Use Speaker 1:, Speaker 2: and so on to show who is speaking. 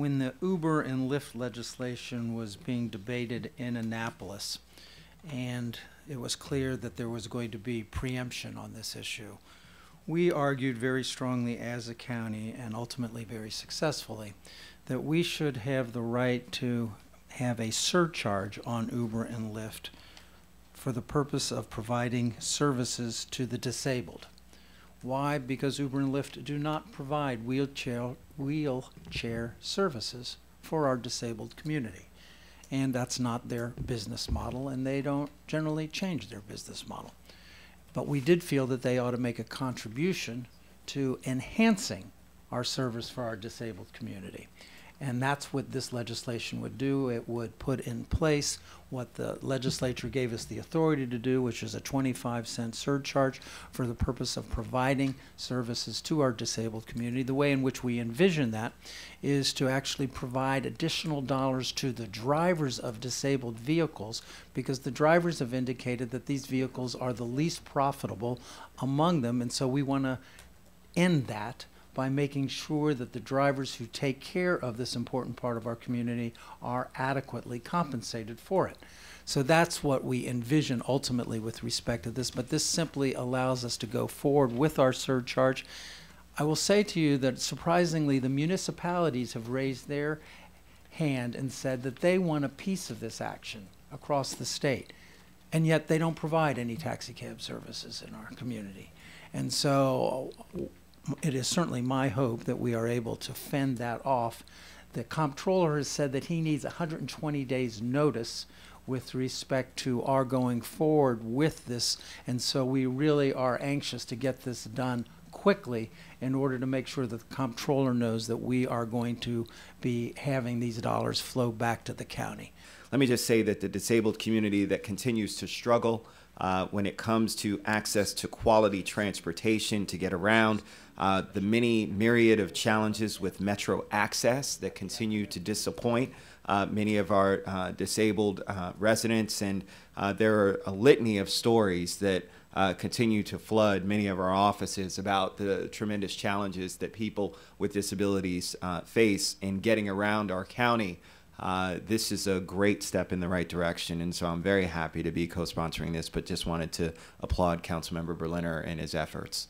Speaker 1: when the Uber and Lyft legislation was being debated in Annapolis, and it was clear that there was going to be preemption on this issue, we argued very strongly as a county, and ultimately very successfully, that we should have the right to have a surcharge on Uber and Lyft for the purpose of providing services to the disabled. Why? Because Uber and Lyft do not provide wheelchair services for our disabled community. And that's not their business model, and they don't generally change their business model. But we did feel that they ought to make a contribution to enhancing our service for our disabled community. And that's what this legislation would do. It would put in place what the legislature gave us the authority to do, which is a 25-cent surcharge for the purpose of providing services to our disabled community. The way in which we envision that is to actually provide additional dollars to the drivers of disabled vehicles, because the drivers have indicated that these vehicles are the least profitable among them, and so we want to end that by making sure that the drivers who take care of this important part of our community are adequately compensated for it. So that's what we envision ultimately with respect to this, but this simply allows us to go forward with our surcharge. I will say to you that surprisingly, the municipalities have raised their hand and said that they want a piece of this action across the state, and yet they don't provide any taxi cab services in our community. And so it is certainly my hope that we are able to fend that off. The comptroller has said that he needs 120 days notice with respect to our going forward with this, and so we really are anxious to get this done quickly in order to make sure that the comptroller knows that we are going to be having these dollars flow back to the county.
Speaker 2: Let me just say that the disabled community that continues to struggle when it comes to access to quality transportation to get around, the many myriad of challenges with metro access that continue to disappoint many of our disabled residents, and there are a litany of stories that continue to flood many of our offices about the tremendous challenges that people with disabilities face in getting around our county. This is a great step in the right direction, and so I'm very happy to be co-sponsoring this, but just wanted to applaud Councilmember Berliner and his efforts.